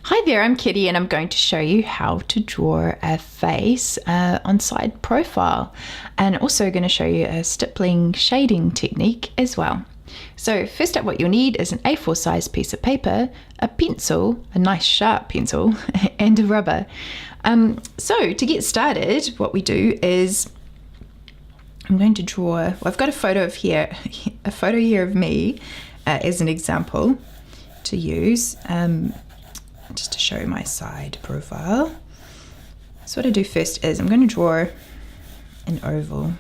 Hi there, I'm Kitty and I'm going to show you how to draw a face on side profile, and also going to show you a stippling shading technique as well. So first up, what you'll need is an A4 size piece of paper, a pencil, a nice sharp pencil, and a rubber. So to get started, what we do is I'm going to draw, well, I've got a photo here of me as an example to use. Just to show my side profile. So what I do first is I'm going to draw an oval,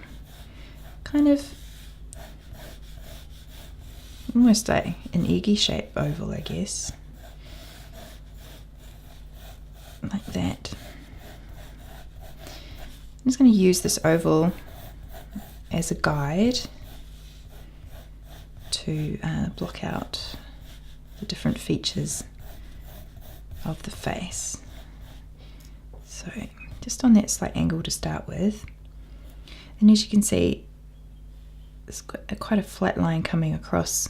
kind of almost like an eggy shape oval, I guess, like that. I'm just going to use this oval as a guide to block out the different features of the face. So just on that slight angle to start with, and as you can see, there's quite a flat line coming across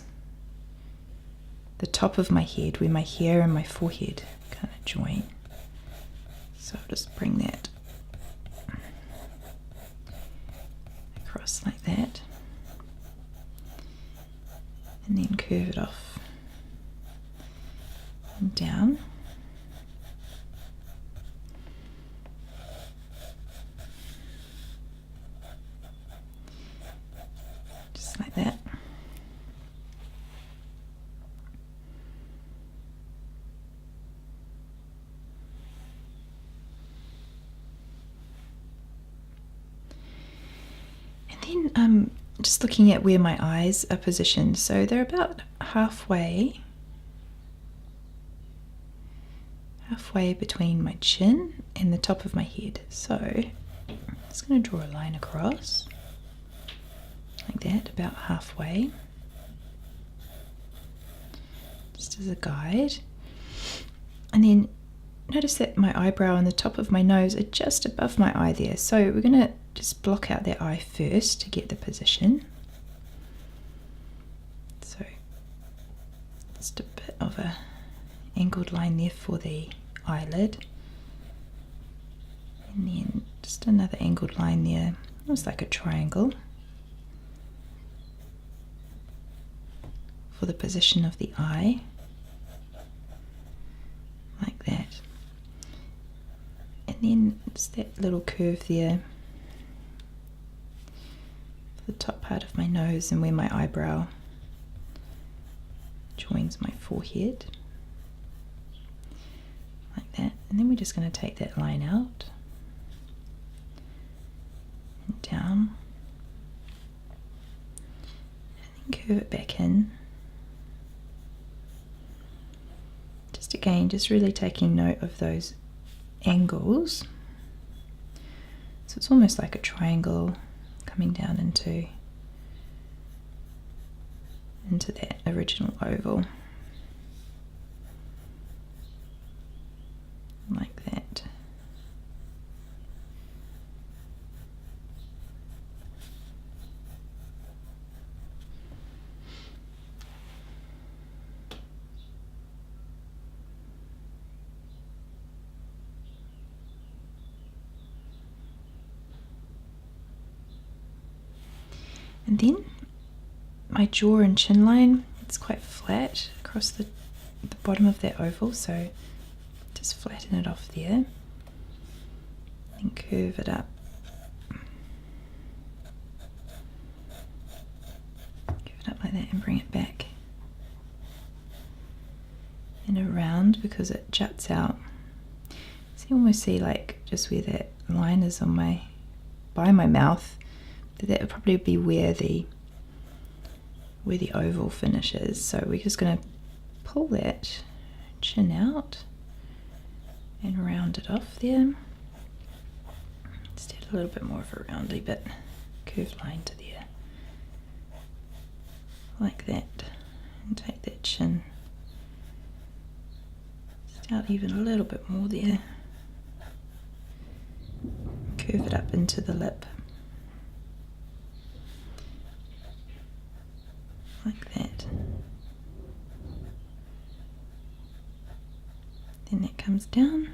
the top of my head where my hair and my forehead kind of join. So I'll just bring that across like that and then curve it off and down. Like that. And then just looking at where my eyes are positioned, so they're about halfway between my chin and the top of my head. So I'm just going to draw a line across like that, about halfway, just as a guide. And then notice that my eyebrow and the top of my nose are just above my eye there, so we're going to just block out that eye first to get the position. So just a bit of a angled line there for the eyelid, and then just another angled line there, almost like a triangle, for the position of the eye, like that. And then it's that little curve there for the top part of my nose and where my eyebrow joins my forehead, like that. And then we're just going to take that line out and down and then curve it back in. Again, just really taking note of those angles. So it's almost like a triangle coming down into that original oval, like that. And then my jaw and chin line, it's quite flat across the bottom of that oval, so just flatten it off there and curve it up. Curve it up like that and bring it back and around, because it juts out. So you almost see, like, just where that line is on by my mouth, that would probably be where the oval finishes. So we're just going to pull that chin out and round it off there. Just add a little bit more of a roundy bit, curved line to there, like that, and take that chin just out even a little bit more there, curve it up into the lip, like that. Then that comes down.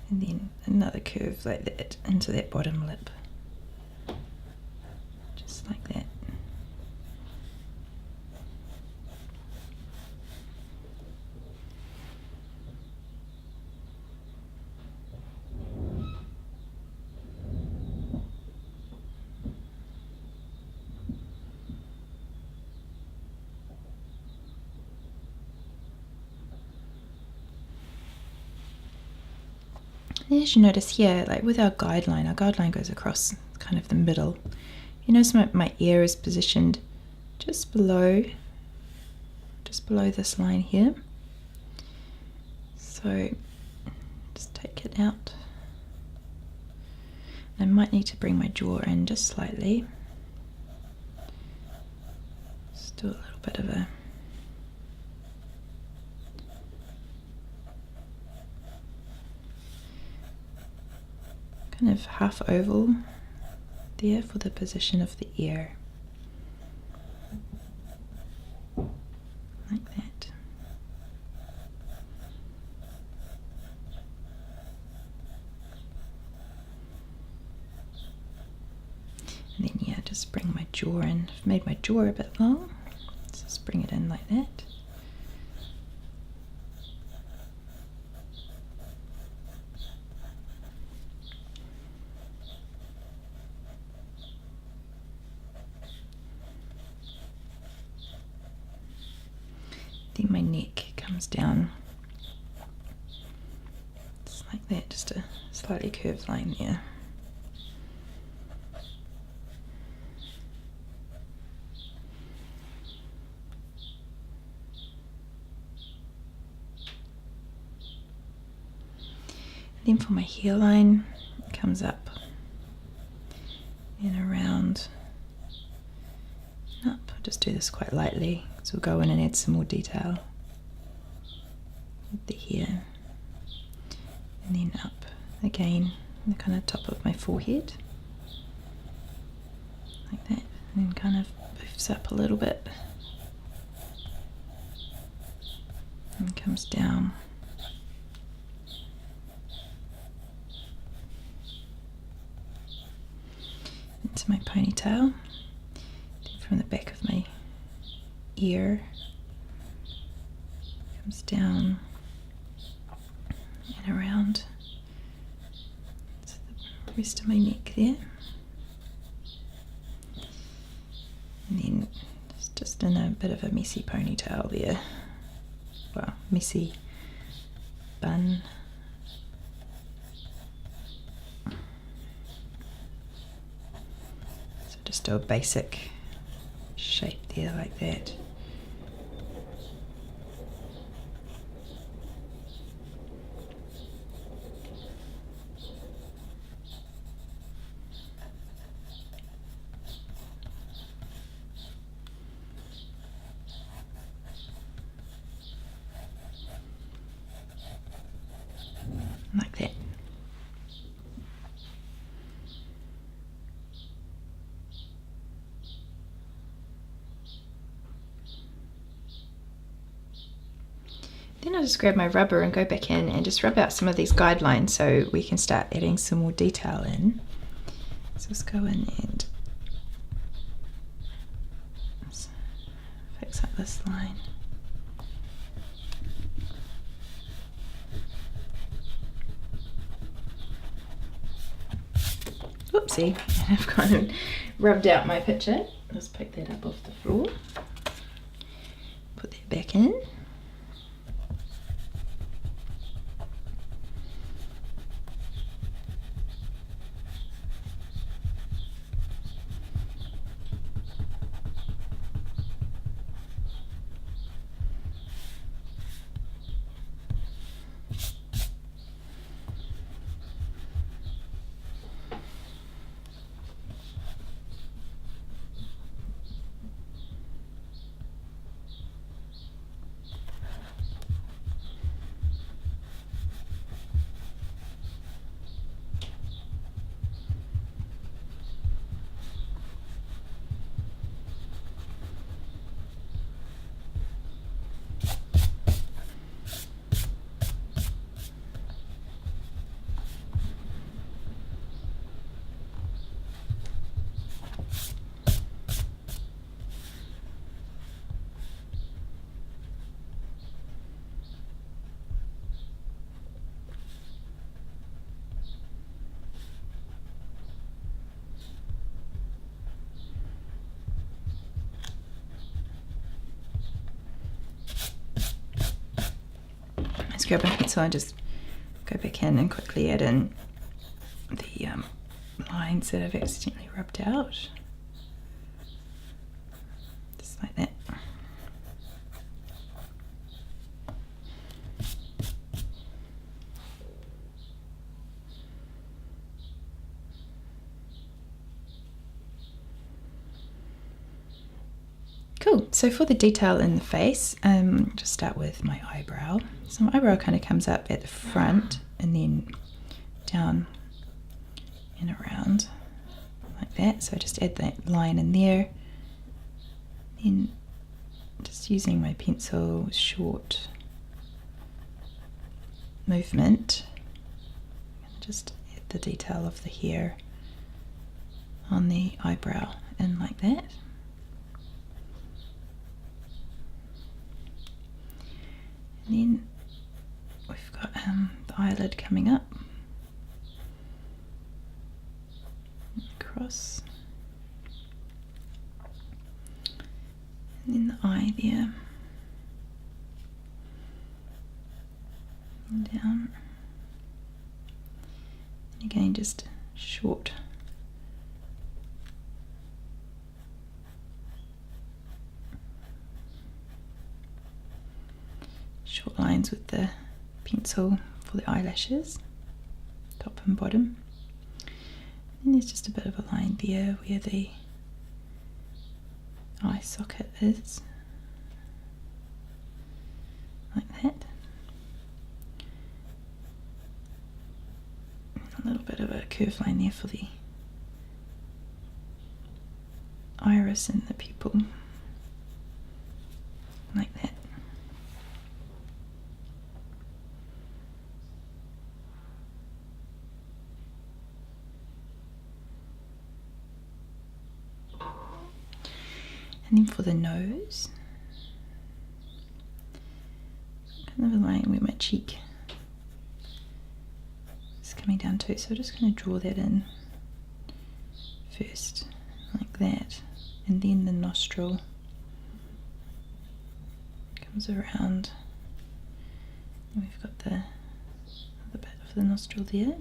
And then another curve like that into that bottom lip. Just like that. And as you notice here, like with our guideline goes across kind of the middle. You notice my ear is positioned just below this line here. So just take it out. I might need to bring my jaw in just slightly. Just do a little bit of a kind of half oval there for the position of the ear. Like that. And then yeah, just bring my jaw in. I've made my jaw a bit long, so just bring it in like that. Then my neck comes down just like that, just a slightly curved line there. Then for my hairline, it comes up and around and up. I'll just do this quite lightly, so we'll go in and add some more detail with the hair. And then up again, the kind of top of my forehead, like that, and then kind of poofs up a little bit and comes down. Into my ponytail, then from the back of my ear comes down and around to the rest of my neck there, and then just in a bit of a messy ponytail there, well, messy bun. Just do a basic shape there like that. Like that. Then I'll just grab my rubber and go back in and just rub out some of these guidelines so we can start adding some more detail in. So let's go in and fix up this line. Whoopsie, I've kind of rubbed out my picture. Let's pick that up off the floor. Put that back in. Just grab my pencil and just go back in and quickly add in the lines that I've accidentally rubbed out. Just like that. Cool, so for the detail in the face, just start with my eyebrow. So my eyebrow kind of comes up at the front and then down and around like that. So just add that line in there. Then just using my pencil, short movement, just add the detail of the hair on the eyebrow in like that. And then we've got the eyelid coming up, across, and then the eye there, and down, and again just short lines with the pencil for the eyelashes, top and bottom. And there's just a bit of a line there where the eye socket is, like that. A little bit of a curved line there for the iris and the pupil, like that. And then for the nose, kind of a line where my cheek is coming down to, so I'm just going to draw that in first, like that, and then the nostril comes around, and we've got the bit of the nostril there.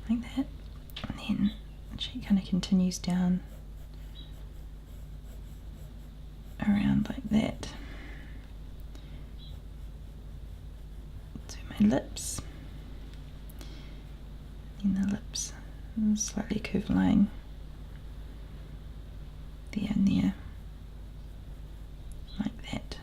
Like that, and then the cheek kind of continues down around like that to my lips, and the lips, a slightly curved line there and there, like that.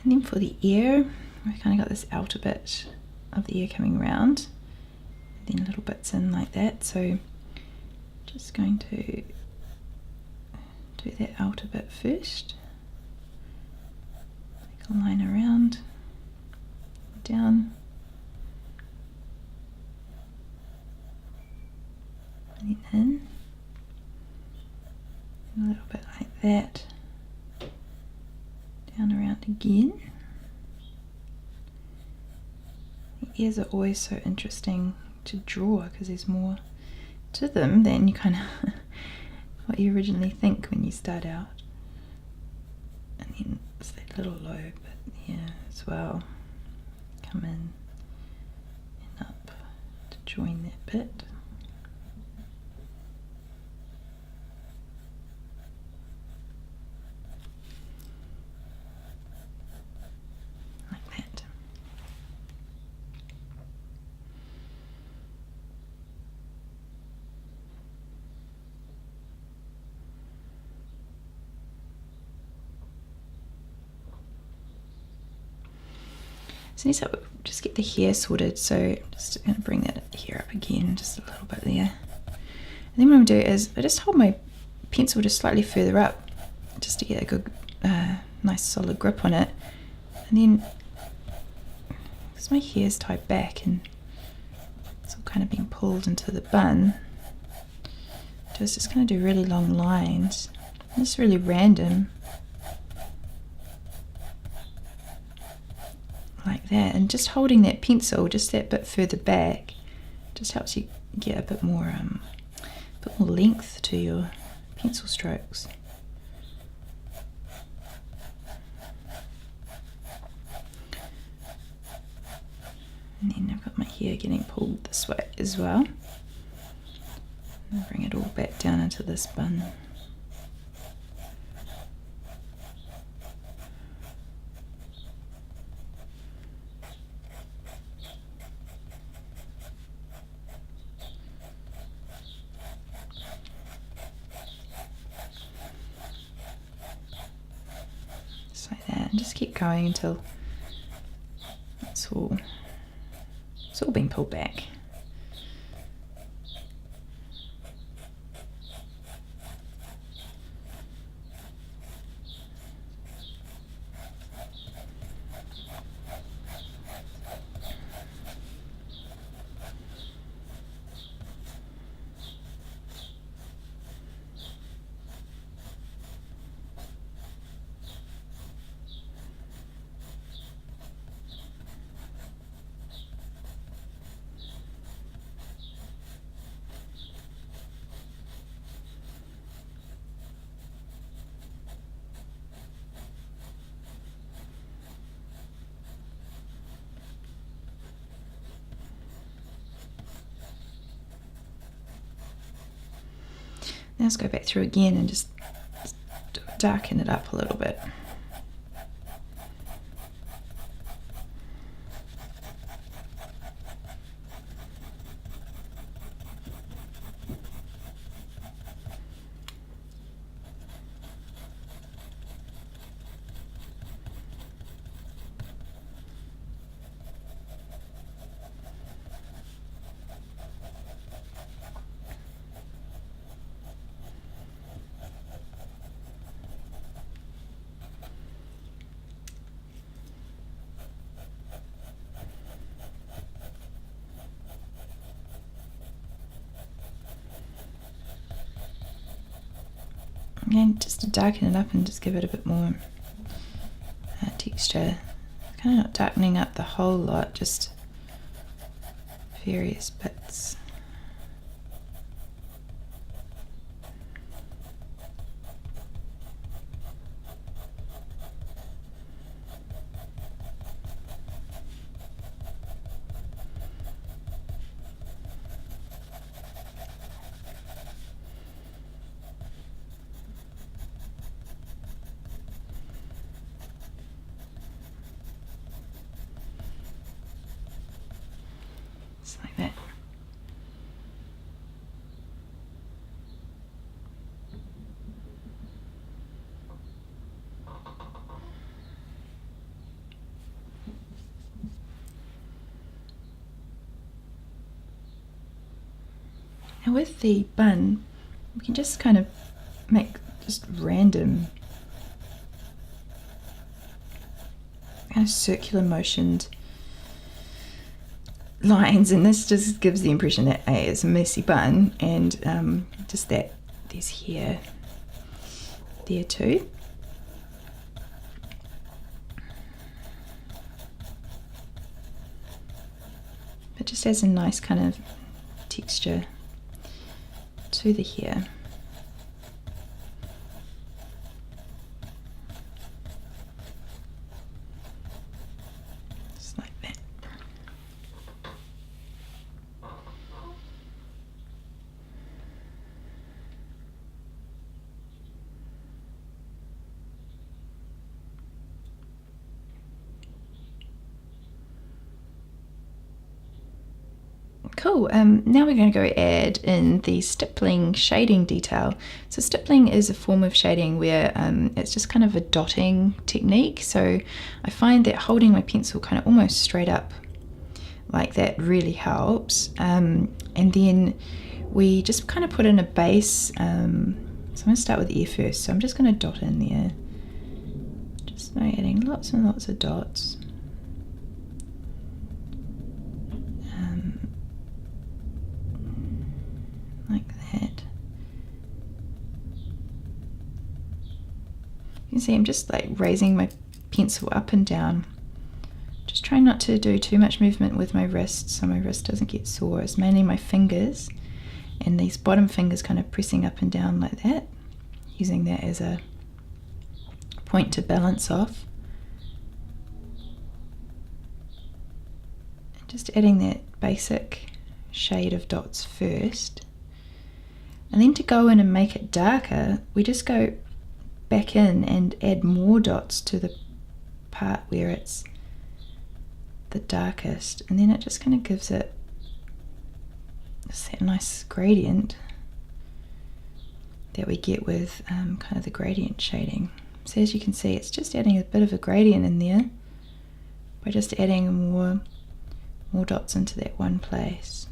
And then for the ear, we've kind of got this outer bit of the ear coming around, then little bits in like that. So just going to do that outer bit first. Make a line around, down, and then in, and a little bit like that. Down around again. The ears are always so interesting to draw because there's more to them than you kind of what you originally think when you start out. And then there's that little lobe here as well, come in and up to join that bit. So next up, just get the hair sorted. So just going to bring that hair up again, just a little bit there. And then what I'm going to do is I just hold my pencil just slightly further up, just to get a good, nice solid grip on it. And then, because my hair's tied back and it's all kind of being pulled into the bun, is just going to do really long lines. It's really random. Like that. And just holding that pencil just that bit further back just helps you get a bit more length to your pencil strokes. And then I've got my hair getting pulled this way as well. And bring it all back down into this bun. Just like that, and just keep going until it's all been pulled back. Now let's go back through again and just darken it up a little bit. Again, just to darken it up and just give it a bit more texture. Kind of not darkening up the whole lot, just various bits. Just like that. Now with the bun, we can just kind of make just random kind of circular motioned lines, and this just gives the impression that it's a messy bun, and just that there's hair there too. But just adds a nice kind of texture to the hair. Just like that. Cool, now we're going to go add in the stippling shading detail. So stippling is a form of shading where it's just kind of a dotting technique. So I find that holding my pencil kind of almost straight up like that really helps. And then we just kind of put in a base. So I'm going to start with the ear first. So I'm just going to dot in there. Just by adding lots and lots of dots. Like that. can see I'm just like raising my pencil up and down. Just trying not to do too much movement with my wrist so my wrist doesn't get sore. It's mainly my fingers and these bottom fingers kind of pressing up and down like that, using that as a point to balance off. And just adding that basic shade of dots first. And then to go in and make it darker, we just go back in and add more dots to the part where it's the darkest, and then it just kind of gives it that nice gradient that we get with kind of the gradient shading. So as you can see, it's just adding a bit of a gradient in there by just adding more dots into that one place,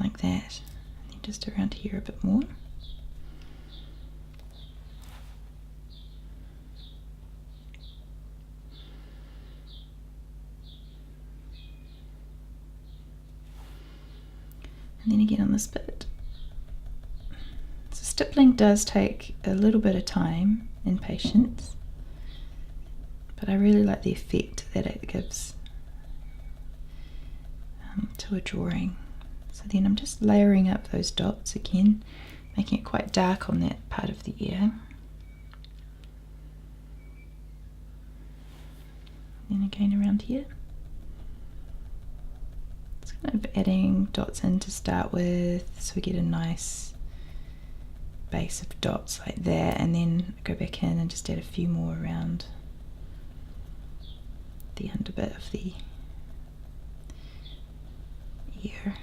like that, and then just around here a bit more. And then again on this bit. So stippling does take a little bit of time and patience, but I really like the effect that it gives to a drawing. So then I'm just layering up those dots again, making it quite dark on that part of the ear. And then again around here. Kind of adding dots in to start with so we get a nice base of dots like that, and then go back in and just add a few more around the under bit of the ear,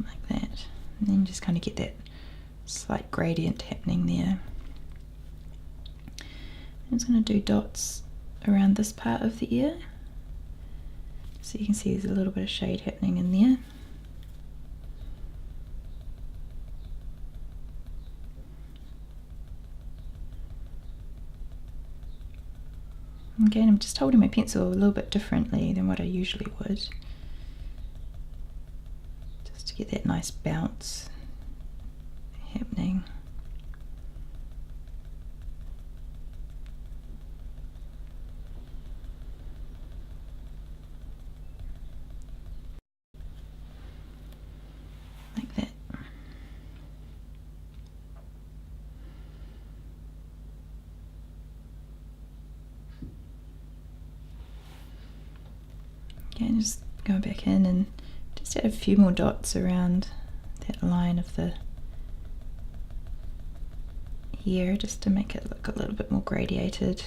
like that, and then just kind of get that slight gradient happening there. I'm just going to do dots around this part of the ear. So you can see there's a little bit of shade happening in there. Again, I'm just holding my pencil a little bit differently than what I usually would, just to get that nice bounce happening. Like that. Again, just going back in and just add a few more dots around that line of the ear, just to make it look a little bit more gradiated.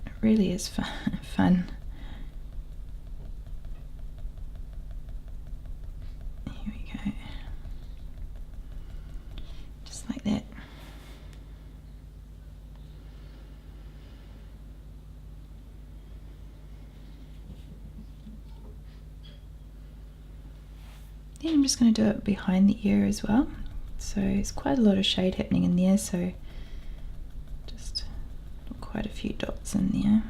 It really is fun. Here we go. Just like that. Then I'm just going to do it behind the ear as well. So there's quite a lot of shade happening in there, so just quite a few dots in there.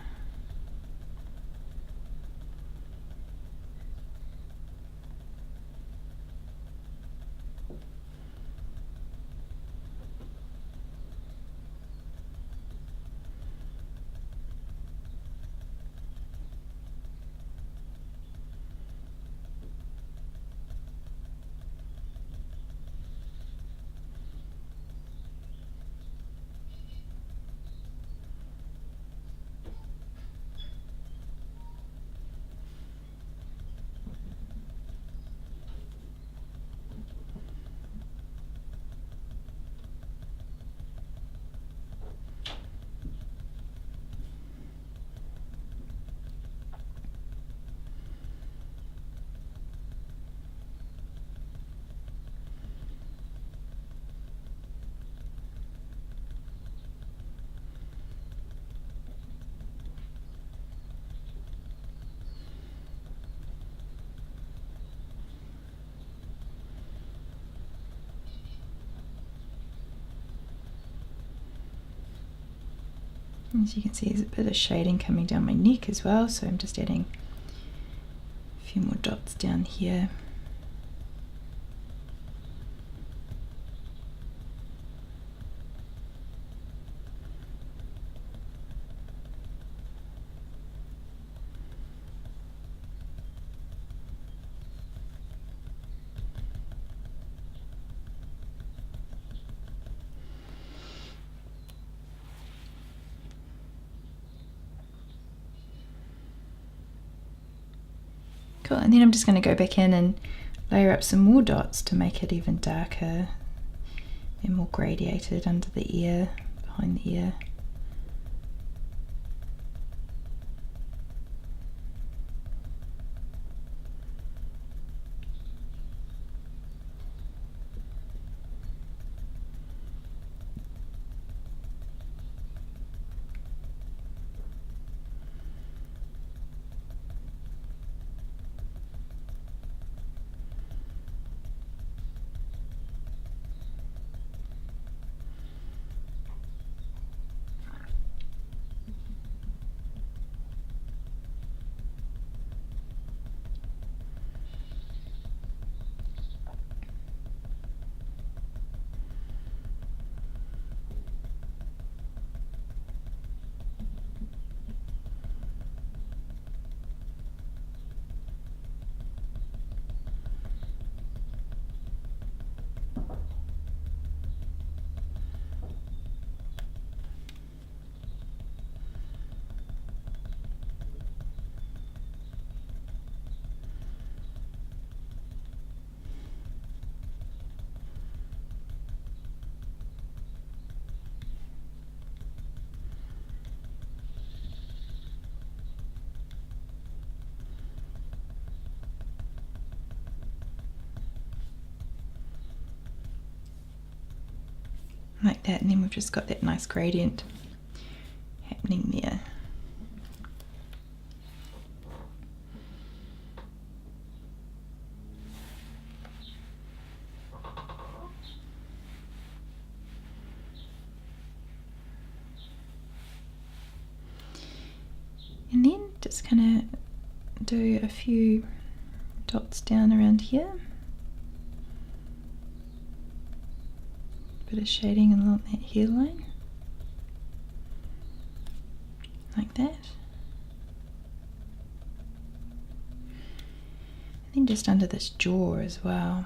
As you can see, there's a bit of shading coming down my neck as well, so I'm just adding a few more dots down here. Cool, and then I'm just going to go back in and layer up some more dots to make it even darker and more gradiated under the ear, behind the ear. Like that, and then we've just got that nice gradient happening there. And then just kind of do a few dots down around here. Bit of shading along that hairline, like that. And then just under this jaw as well.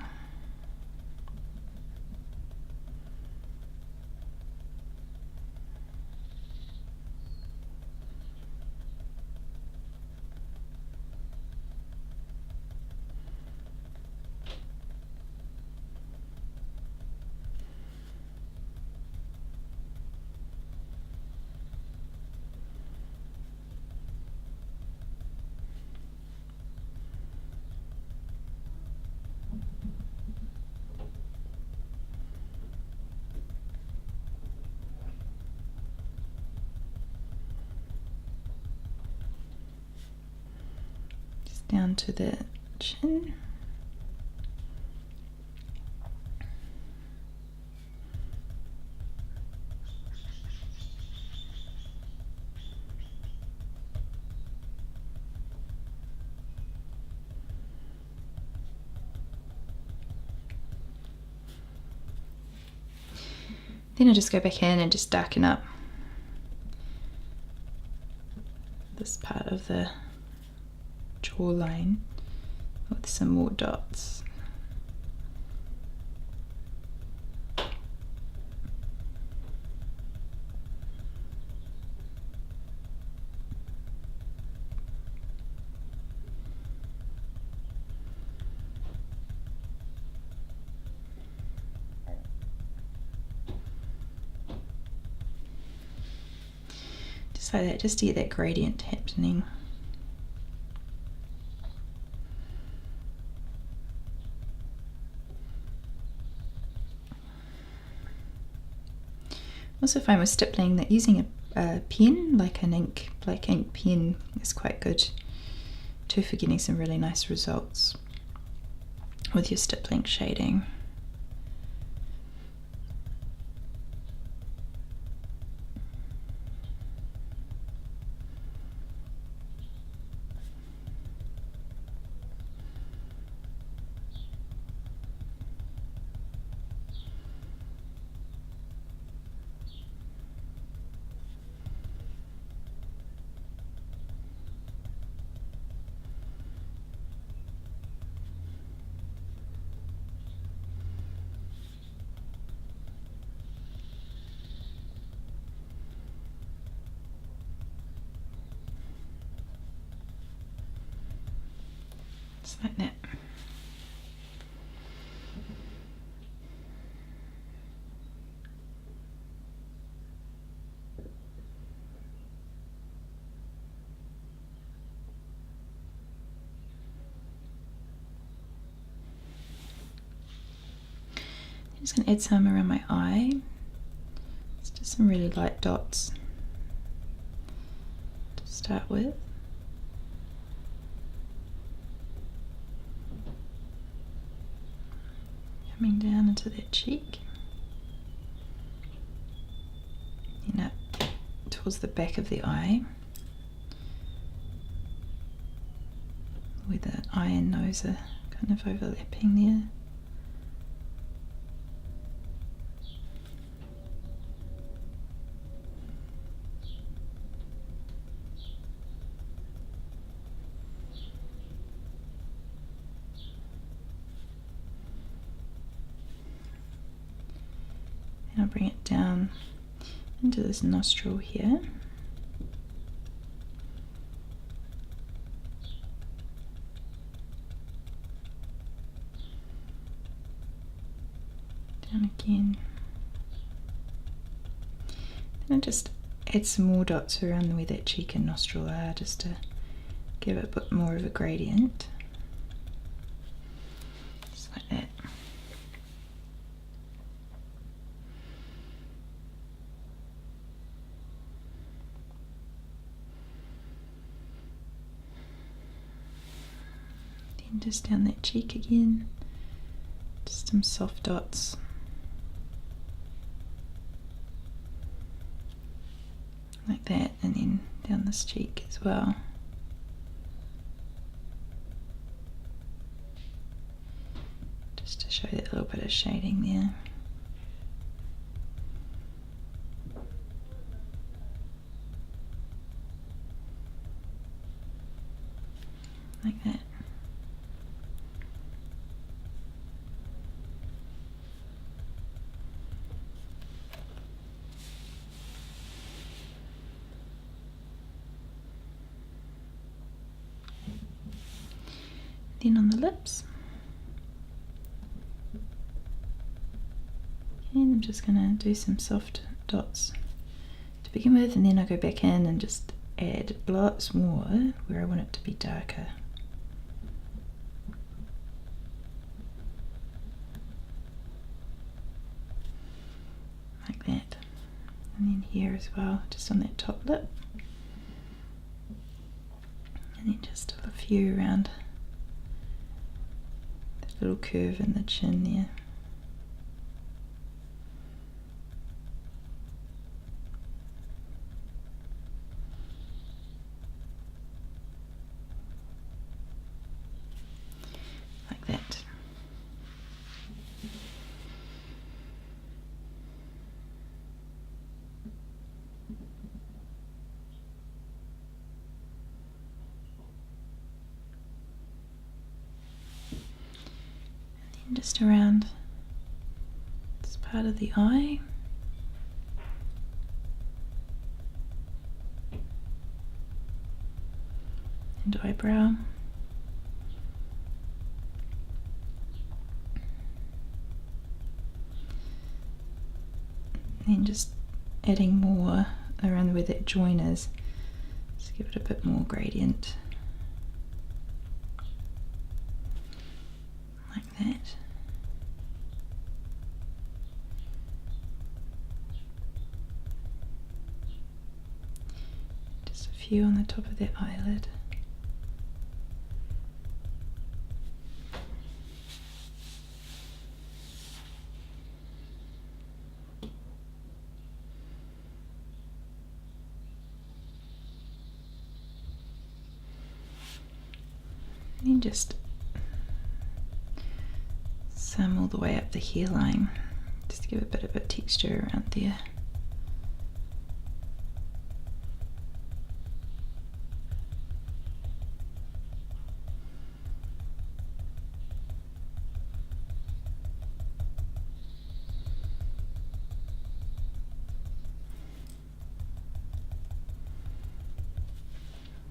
Down to the chin. Then I just go back in and just darken up this part of the jawline with some more dots. Just like that, just to get that gradient happening. Also find with stippling that using a pen, like an black ink pen, is quite good too for getting some really nice results with your stippling shading. Just like that. I'm just going to add some around my eye. It's just some really light dots to start with. Coming down into that cheek. Then up towards the back of the eye, where the eye and nose are kind of overlapping there. And I'll bring it down into this nostril here. Down again. And I'll just add some more dots around where that cheek and nostril are, just to give it a bit more of a gradient. Just like that. Then just down that cheek again, just some soft dots. Like that, and then down this cheek as well. Just to show that little bit of shading there. Like that. Then on the lips, and I'm just going to do some soft dots to begin with, and then I'll go back in and just add lots more where I want it to be darker. Like that. And then here as well, just on that top lip. And then just a few around little curve in the chin there. Like that. Just around this part of the eye. And eyebrow. And then just adding more around where that join is. Just give it a bit more gradient. Like that. Just a few on the top of that eyelid. And then just some all the way up the hairline, just to give a bit of a texture around there.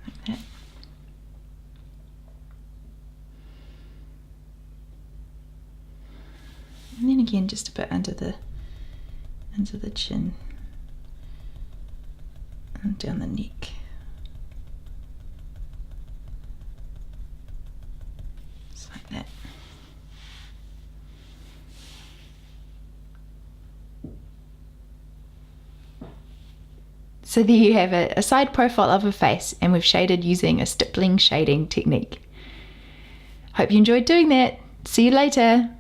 Like that. again just a bit under the chin and down the neck. Just like that. So there you have it, a side profile of a face, and we've shaded using a stippling shading technique. Hope you enjoyed doing that. See you later.